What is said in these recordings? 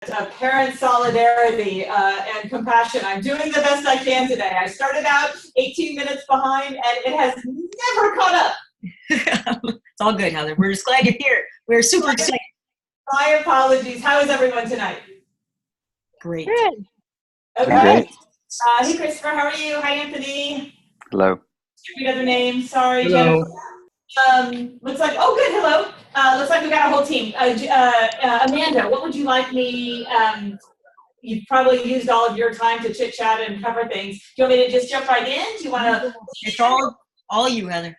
Parent solidarity and compassion. I'm doing the best I can today. I started out 18 minutes behind, and it has never caught up. It's all good, Heather. We're just glad you're here. We're super excited. My apologies. How is everyone tonight? Great. Good. Okay. Hey, Christopher. How are you? Hi, Anthony. Hello. Repeat other names. Sorry. Hello. Looks like, oh, good. Hello. Looks like we got a whole team. Amanda, what would you like me? You've probably used all of your time to chit chat and cover things. Do you want me to just jump right in? Do you want to? It's all you, Heather.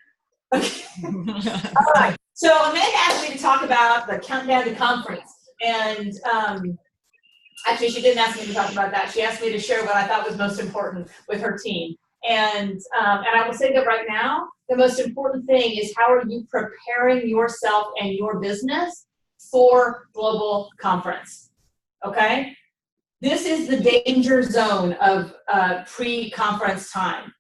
Okay. All right. So Amanda asked me to talk about the countdown to conference, and actually, she didn't ask me to talk about that. She asked me to share what I thought was most important with her team. And I will say that right now, the most important thing is how are you preparing yourself and your business for global conference, okay? This is the danger zone of pre-conference time,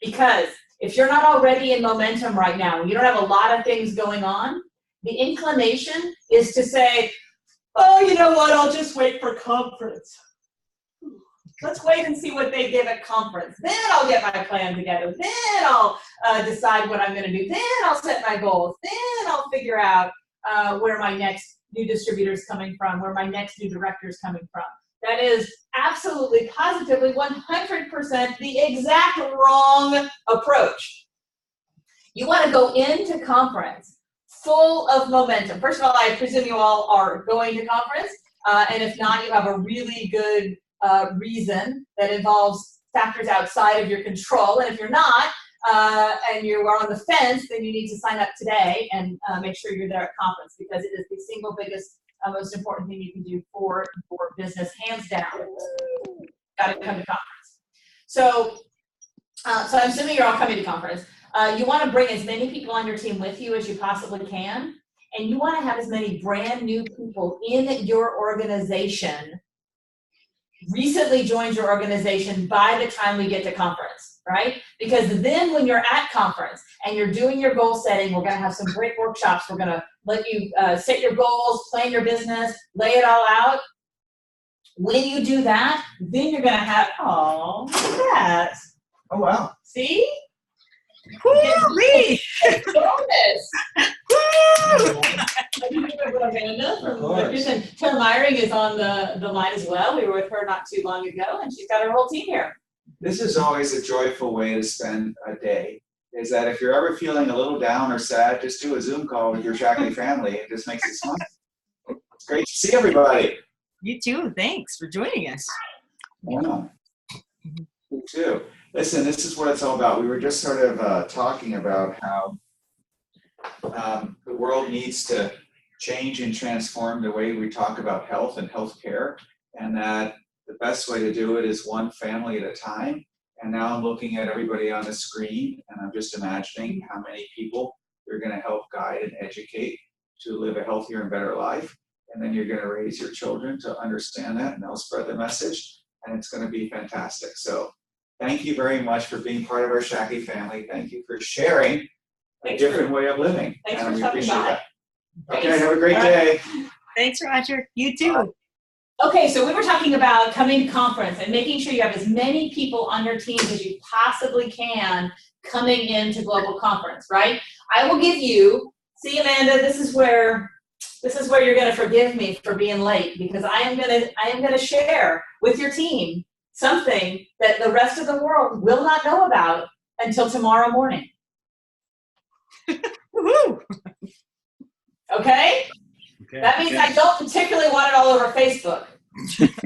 because if you're not already in momentum right now, you don't have a lot of things going on, the inclination is to say, oh, you know what, I'll just wait for conference. Let's wait and see what they give at conference. Then I'll get my plan together. Then I'll decide what I'm going to do. Then I'll set my goals. Then I'll figure out where my next new distributor is coming from, where my next new director is coming from. That is absolutely, positively, 100% the exact wrong approach. You want to go into conference full of momentum. First of all, I presume you all are going to conference. And if not, you have a really good reason that involves factors outside of your control. And if you're not, and you are on the fence, then you need to sign up today and make sure you're there at conference, because it is the single biggest, most important thing you can do for your business, hands down. Got to come to conference. So I'm assuming you're all coming to conference. You want to bring as many people on your team with you as you possibly can, and you want to have as many brand new people in your organization recently joined your organization by the time we get to conference, right? Because then when you're at conference and you're doing your goal setting, we're going to have some great workshops. We're going to let you set your goals, plan your business, lay it all out. When you do that, then you're going to have, oh, look at that. Oh, wow. See? Woo-wee! Bonus. Amanda from Tim Myring is on the line as well. We were with her not too long ago, and she's got her whole team here. This is always a joyful way to spend a day, is that if you're ever feeling a little down or sad, just do a Zoom call with your Shaklee family. It just makes it fun. It's great to see everybody. You too. Thanks for joining us. Yeah. You too. Listen, this is what it's all about. We were just sort of talking about how the world needs to change and transform the way we talk about health and healthcare, and that the best way to do it is one family at a time. And now I'm looking at everybody on the screen, and I'm just imagining how many people you're going to help guide and educate to live a healthier and better life. And then you're going to raise your children to understand that, and they'll spread the message, and it's going to be fantastic. So thank you very much for being part of our Shaklee family. Thank you for sharing a different way of living. Thanks and for we stopping appreciate by. that. Okay, have a great day. Thanks, Roger. You too. Okay, so we were talking about coming to conference and making sure you have as many people on your team as you possibly can coming into global conference, right? I will give you, see, Amanda, this is where you're going to forgive me for being late, because I am going to share with your team something that the rest of the world will not know about until tomorrow morning. Woohoo! Okay? That means I don't particularly want it all over Facebook. That's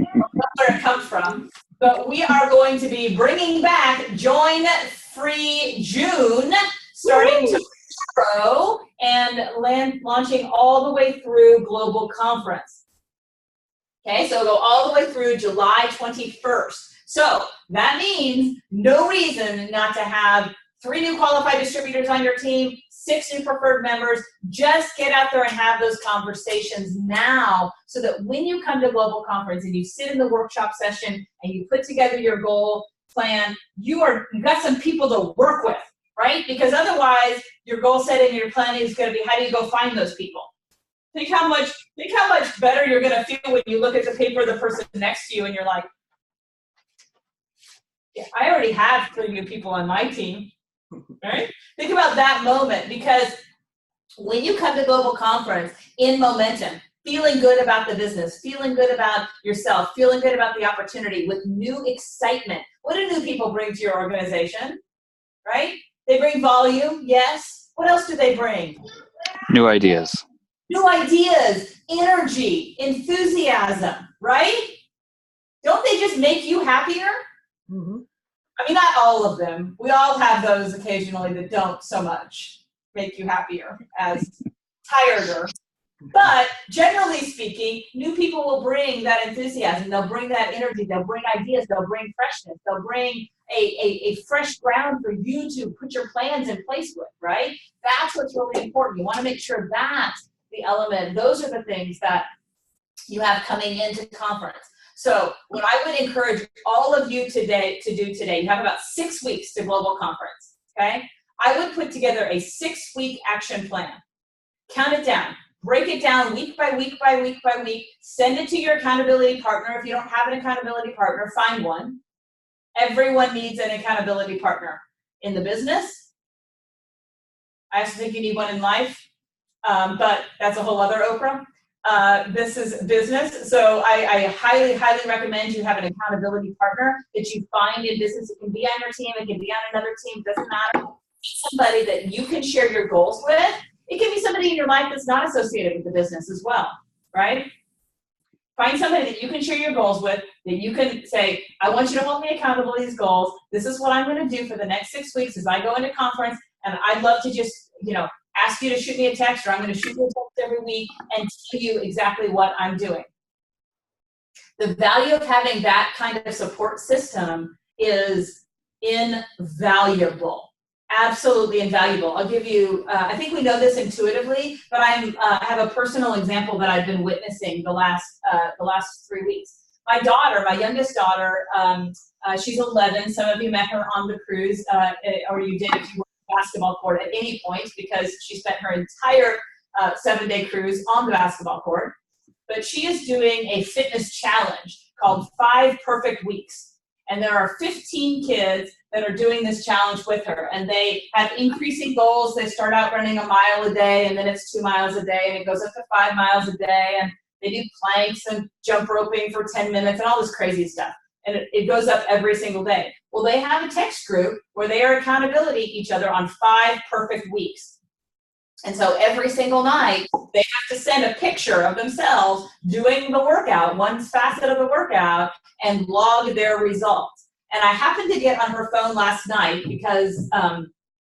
where it comes from. But we are going to be bringing back Join Free June, starting tomorrow and launching all the way through Global Conference. Okay, so it'll go all the way through July 21st. So that means no reason not to have 3 new qualified distributors on your team, 6 new preferred members. Just get out there and have those conversations now, so that when you come to Global Conference and you sit in the workshop session and you put together your goal plan, you've got some people to work with, right? Because otherwise your goal setting and your planning is going to be, how do you go find those people? Think how much better you're going to feel when you look at the paper of the person next to you and you're like, yeah, I already have 3 new people on my team, right? Think about that moment, because when you come to Global Conference in momentum, feeling good about the business, feeling good about yourself, feeling good about the opportunity with new excitement. What do new people bring to your organization, right? They bring volume, yes. What else do they bring? New ideas. New ideas, energy, enthusiasm, right? Don't they just make you happier? Mm-hmm. I mean, not all of them. We all have those occasionally that don't so much make you happier, as tireder. But generally speaking, new people will bring that enthusiasm. They'll bring that energy. They'll bring ideas. They'll bring freshness. They'll bring a fresh ground for you to put your plans in place with, right? That's what's really important. You want to make sure that's the element. Those are the things that you have coming into conference. So what I would encourage all of you today to do today, you have about 6 weeks to Global Conference, okay? I would put together a 6-week action plan. Count it down. Break it down week by week by week by week. Send it to your accountability partner. If you don't have an accountability partner, find one. Everyone needs an accountability partner in the business. I also think you need one in life, but that's a whole other Oprah. This is business, so I highly, highly recommend you have an accountability partner that you find in business. It can be on your team, it can be on another team, doesn't matter. Somebody that you can share your goals with. It can be somebody in your life that's not associated with the business as well, right? Find somebody that you can share your goals with, that you can say, I want you to hold me accountable to these goals. This is what I'm going to do for the next 6 weeks as I go into conference, and I'd love to just, ask you to shoot me a text, or I'm going to shoot you a text every week and tell you exactly what I'm doing. The value of having that kind of support system is invaluable. Absolutely invaluable. I'll give you, I think we know this intuitively, but I have a personal example that I've been witnessing the last 3 weeks. My daughter, my youngest daughter, she's 11. Some of you met her on the cruise, or you did if you were on the basketball court at any point, because she spent her entire 7-day cruise on the basketball court. But she is doing a fitness challenge called 5 Perfect Weeks. And there are 15 kids that are doing this challenge with her. And they have increasing goals. They start out running 1 mile a day, and then it's 2 miles a day, and it goes up to 5 miles a day. And they do planks and jump roping for 10 minutes and all this crazy stuff. And it goes up every single day. Well, they have a text group where they are accountability each other on 5 perfect weeks. And so every single night, they have to send a picture of themselves doing the workout, one facet of the workout, and log their results. And I happened to get on her phone last night because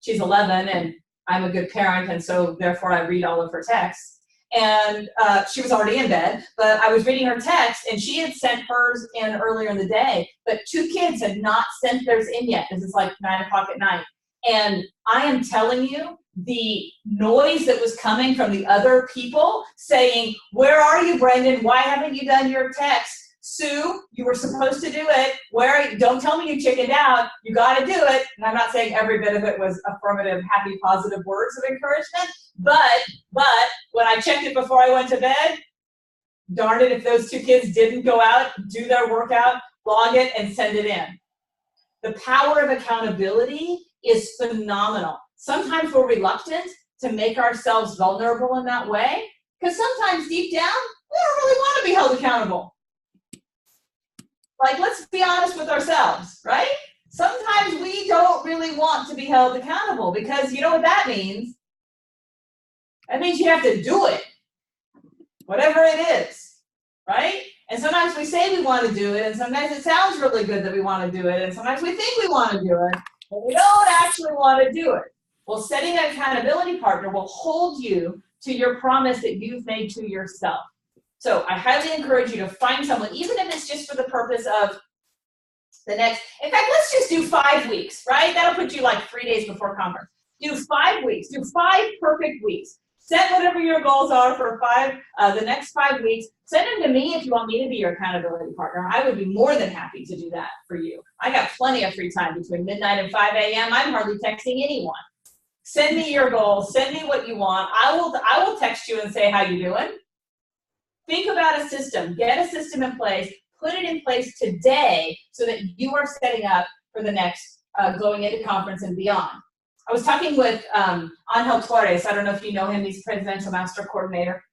she's 11 and I'm a good parent, and so therefore I read all of her texts. And she was already in bed, but I was reading her text, and she had sent hers in earlier in the day, but 2 kids had not sent theirs in yet. This is like 9 o'clock at night. And I am telling you, the noise that was coming from the other people saying, where are you, Brendan? Why haven't you done your text? Sue, you were supposed to do it. Where are you? Don't tell me you chickened out. You got to do it. And I'm not saying every bit of it was affirmative, happy, positive words of encouragement. But when I checked it before I went to bed, darn it, if those 2 kids didn't go out, do their workout, log it, and send it in. The power of accountability is phenomenal. Sometimes we're reluctant to make ourselves vulnerable in that way, because sometimes deep down, we don't really want to be held accountable. Like, let's be honest with ourselves, right? Sometimes we don't really want to be held accountable, because you know what that means? That means you have to do it, whatever it is, right? And sometimes we say we want to do it, and sometimes it sounds really good that we want to do it, and sometimes we think we want to do it, but we don't actually want to do it. Well, setting an accountability partner will hold you to your promise that you've made to yourself. So I highly encourage you to find someone, even if it's just for the purpose of the next, in fact, let's just do 5 weeks, right? That'll put you like 3 days before conference. Do 5 weeks, do 5 perfect weeks. Set whatever your goals are for the next 5 weeks. Send them to me if you want me to be your accountability partner. I would be more than happy to do that for you. I got plenty of free time between midnight and 5 a.m. I'm hardly texting anyone. Send me your goals. Send me what you want. I will text you and say, how you doing? Think about a system. Get a system in place. Put it in place today so that you are setting up for the next going into conference and beyond. I was talking with Angel Torres. I don't know if you know him. He's Presidential Master Coordinator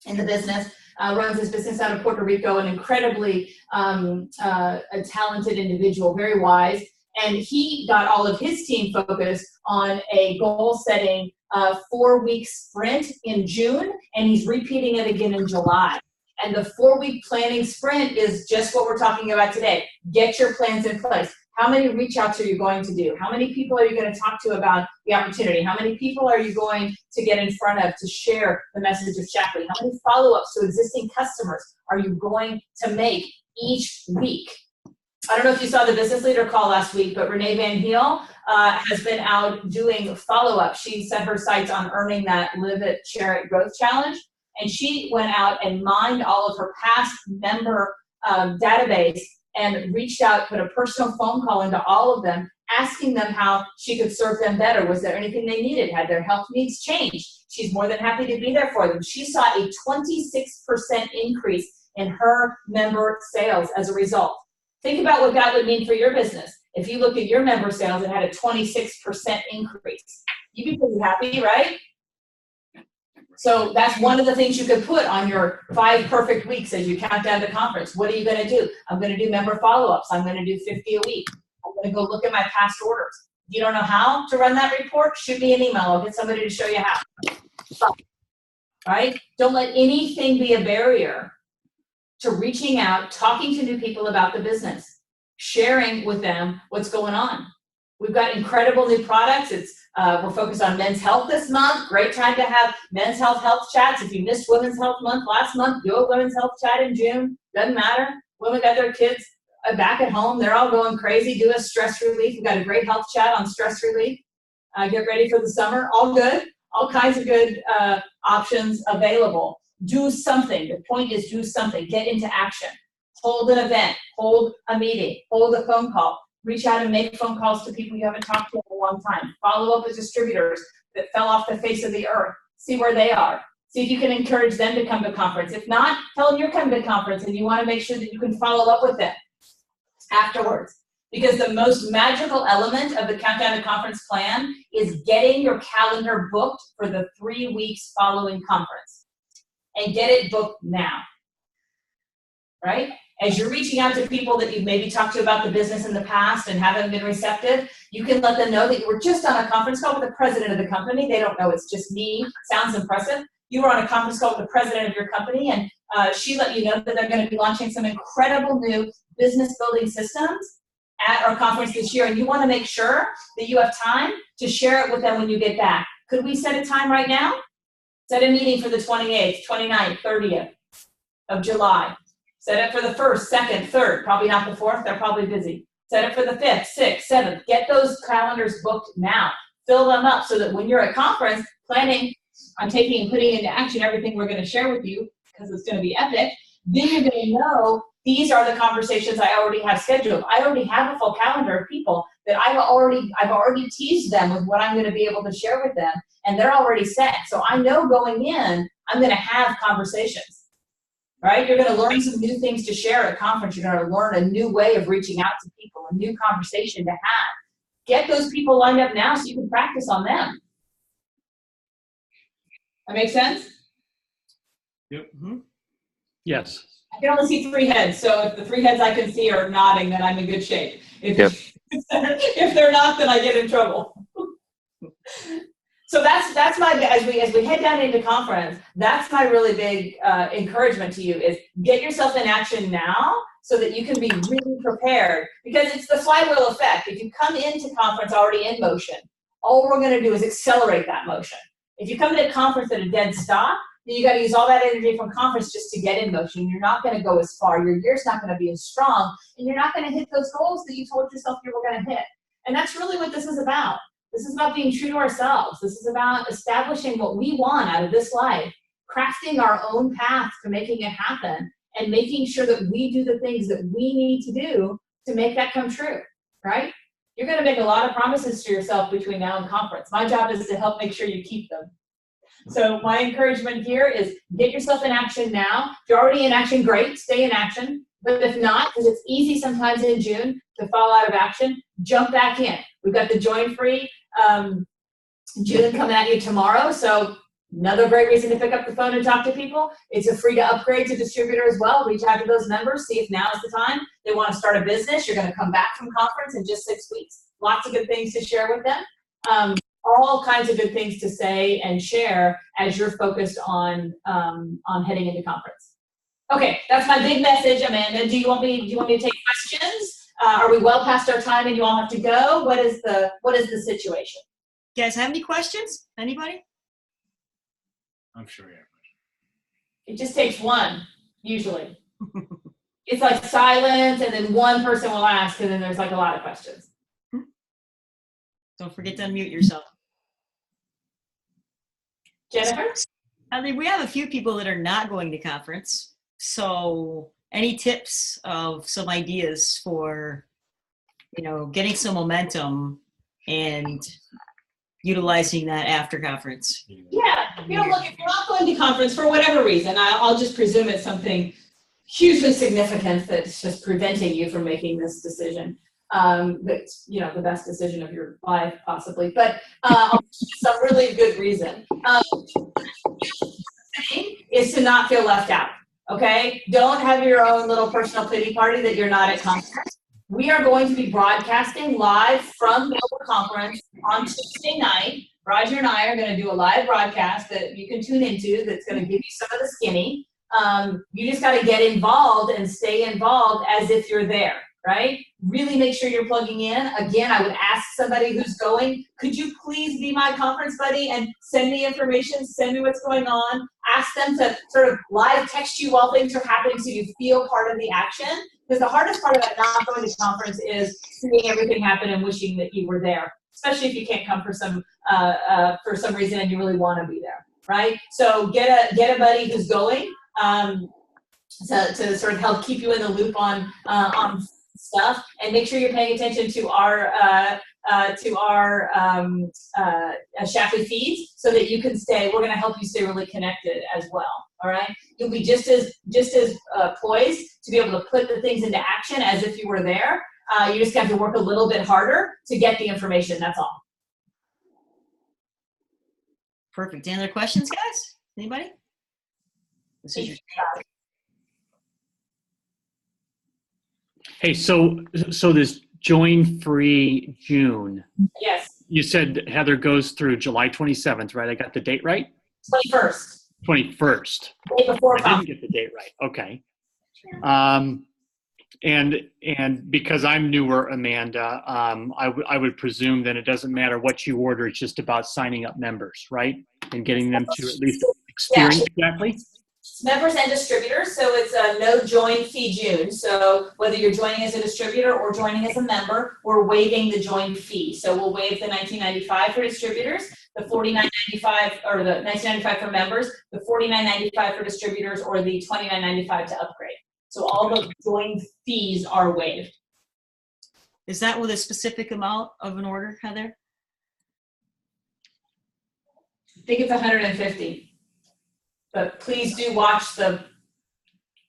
in the business. Runs his business out of Puerto Rico, an incredibly a talented individual, very wise. And he got all of his team focused on a goal-setting 4-week sprint in June, and he's repeating it again in July. And the 4-week planning sprint is just what we're talking about today. Get your plans in place. How many reach outs are you going to do? How many people are you going to talk to about the opportunity? How many people are you going to get in front of to share the message of Shaklee? How many follow-ups to existing customers are you going to make each week? I don't know if you saw the business leader call last week, but Renee Van Heel has been out doing follow-up. She set her sights on earning that Live It, Share It Growth Challenge. And she went out and mined all of her past member database and reached out, put a personal phone call into all of them, asking them how she could serve them better. Was there anything they needed? Had their health needs changed? She's more than happy to be there for them. She saw a 26% increase in her member sales as a result. Think about what that would mean for your business. If you look at your member sales, it had a 26% increase. You'd be pretty happy, right? So that's one of the things you could put on your 5 perfect weeks as you count down to conference. What are you going to do? I'm going to do member follow-ups. I'm going to do 50 a week. I'm going to go look at my past orders. If you don't know how to run that report, shoot me an email. I'll get somebody to show you how. Right? Don't let anything be a barrier to reaching out, talking to new people about the business, sharing with them what's going on. We've got incredible new products. We're focused on men's health this month. Great time to have men's health chats. If you missed Women's Health Month last month, do a Women's Health chat in June. Doesn't matter. Women got their kids back at home. They're all going crazy. Do a stress relief. We've got a great health chat on stress relief. Get ready for the summer. All good. All kinds of good options available. Do something. The point is do something. Get into action. Hold an event. Hold a meeting. Hold a phone call. Reach out and make phone calls to people you haven't talked to in a long time. Follow up with distributors that fell off the face of the earth. See where they are. See if you can encourage them to come to conference. If not, tell them you're coming to conference and you want to make sure that you can follow up with them afterwards. Because the most magical element of the Countdown to Conference plan is getting your calendar booked for the 3 weeks following conference. And get it booked now. Right? As you're reaching out to people that you've maybe talked to about the business in the past and haven't been receptive, you can let them know that you were just on a conference call with the president of the company. They don't know it's just me. Sounds impressive. You were on a conference call with the president of your company, and she let you know that they're going to be launching some incredible new business building systems at our conference this year, and you want to make sure that you have time to share it with them when you get back. Could we set a time right now? Set a meeting for the 28th, 29th, 30th of July. Set it for the 1st, 2nd, 3rd, probably not the 4th, they're probably busy. Set it for the 5th, 6th, 7th. Get those calendars booked now. Fill them up so that when you're at conference, planning on taking and putting into action everything we're going to share with you, because it's going to be epic, then you're going to know these are the conversations I already have scheduled. I already have a full calendar of people that I've already teased them with what I'm going to be able to share with them, and they're already set. So I know going in, I'm going to have conversations. Right? You're going to learn some new things to share at conference. You're going to learn a new way of reaching out to people, a new conversation to have. Get those people lined up now so you can practice on them. That make sense? Yep. Mm-hmm. Yes. I can only see 3 heads, so if the 3 heads I can see are nodding, then I'm in good shape. If they're not, then I get in trouble. So that's my, as we head down into conference, that's my really big encouragement to you is get yourself in action now so that you can be really prepared, because it's the flywheel effect. If you come into conference already in motion, all we're going to do is accelerate that motion. If you come into conference at a dead stop, then you got to use all that energy from conference just to get in motion. You're not going to go as far. Your year's not going to be as strong, and you're not going to hit those goals that you told yourself you were going to hit. And that's really what this is about. This is about being true to ourselves. This is about establishing what we want out of this life, crafting our own path to making it happen, and making sure that we do the things that we need to do to make that come true, right? You're going to make a lot of promises to yourself between now and conference. My job is to help make sure you keep them. So my encouragement here is get yourself in action now. If you're already in action, great, stay in action. But if not, because it's easy sometimes in June to fall out of action, jump back in. We've got the Join Free June coming at you tomorrow. So another great reason to pick up the phone and talk to people. It's a free to upgrade to distributor as well. Reach out to those members, see if now is the time. They want to start a business. You're going to come back from conference in just 6 weeks. Lots of good things to share with them. All kinds of good things to say and share as you're focused on heading into conference. Okay, that's my big message, Amanda. Do you want me to take questions? Are we well past our time and you all have to go? What is the situation? You guys have any questions? Anybody? I'm sure you have. It just takes one, usually. It's like silence, and then one person will ask, and then there's like a lot of questions. Don't forget to unmute yourself. Jennifer? I mean, we have a few people that are not going to conference. So any tips of some ideas for, getting some momentum and utilizing that after conference? Yeah, look, if you're not going to conference for whatever reason, I'll just presume it's something hugely significant that's just preventing you from making this decision. That's, the best decision of your life, possibly. But some really good reason. Is to not feel left out, okay? Don't have your own little personal pity party that you're not at conference. We are going to be broadcasting live from the conference on Tuesday night. Roger and I are going to do a live broadcast that you can tune into that's going to give you some of the skinny. You just got to get involved and stay involved as if you're there, right? Really make sure you're plugging in. Again, I would ask somebody who's going, could you please be my conference buddy and send me information, send me what's going on. Ask them to sort of live text you while things are happening so you feel part of the action. Because the hardest part about not going to conference is seeing everything happen and wishing that you were there, especially if you can't come for some reason and you really want to be there, right? So get a buddy who's going to sort of help keep you in the loop on stuff, and make sure you're paying attention to our Shaklee feeds so that you can stay. We're going to help you stay really connected as well. All right, you'll be just as poised to be able to put the things into action as if you were there. You just have to work a little bit harder to get the information. That's all. Perfect. Any other questions, guys? Anybody? This is your Hey, so this Join Free June. Yes. You said Heather goes through July 27th, right? I got the date right? 21st. 21st. Day before I didn't get the date right. Okay. And because I'm newer, Amanda, I would presume that it doesn't matter what you order. It's just about signing up members, right? And getting them to at least experience Shaklee. Members and distributors, so it's a no join fee June. So whether you're joining as a distributor or joining as a member, we're waiving the join fee. So we'll waive the $19.95 for distributors, the $49.95 or the $19.95 for members, the $49.95 for distributors, or the $29.95 to upgrade. So all the join fees are waived. Is that with a specific amount of an order, Heather? I think it's 150. But please do watch the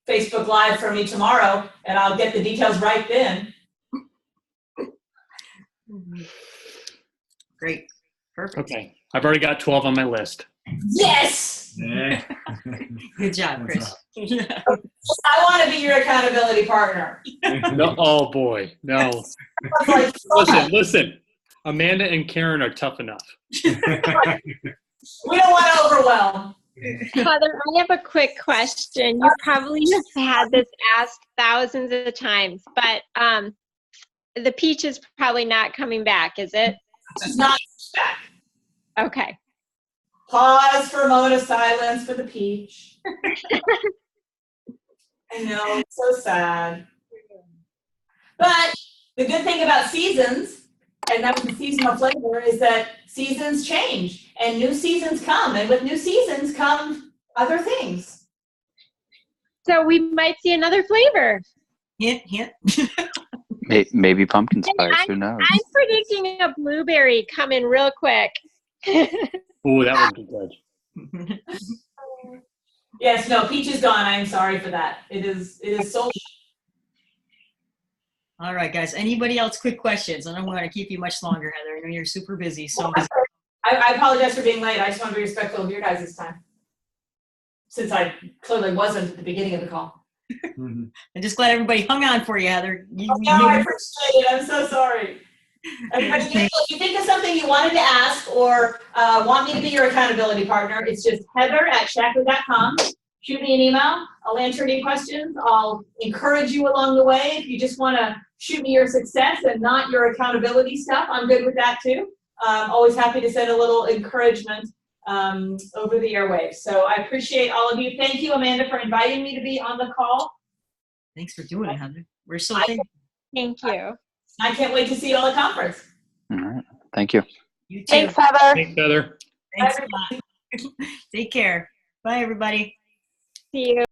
Facebook Live for me tomorrow, and I'll get the details right then. Great. Perfect. Okay. I've already got 12 on my list. Yes! Good job, Chris. I want to be your accountability partner. No, oh boy, no. Listen. Amanda and Karen are tough enough. We don't want to overwhelm. Heather, I have a quick question. You probably have had this asked thousands of times, but the peach is probably not coming back, is it? It's not back. Okay. Pause for a moment of silence for the peach. I know, it's so sad. But the good thing about seasons, and that was the seasonal flavor, is that seasons change and new seasons come, and with new seasons come other things. So we might see another flavor. Hint, hint. Maybe pumpkin spice. Who knows? I'm predicting a blueberry coming real quick. Oh, that would be good. Yes, no, Peach is gone. I am sorry for that. It is so. All right, guys. Anybody else? Quick questions. I don't want to keep you much longer, Heather. I know you're super busy. So I apologize for being late. I just want to be respectful of your guys' time, since I clearly wasn't at the beginning of the call. I'm just glad everybody hung on for you, Heather. I appreciate it. I'm so sorry. Everybody, if you think of something you wanted to ask or want me to be your accountability partner, it's just heather@shaklee.com. Shoot me an email. I'll answer any questions. I'll encourage you along the way. If you just want to shoot me your success and not your accountability stuff, I'm good with that too. Always happy to send a little encouragement over the airwaves. So I appreciate all of you. Thank you, Amanda, for inviting me to be on the call. Thanks for doing it, Heather. We're so thankful. Thank you. I can't wait to see you all at conference. All right. Thank you. You too. Thanks, Heather. Thanks, Heather. Thanks a lot. Take care. Bye, everybody. See you.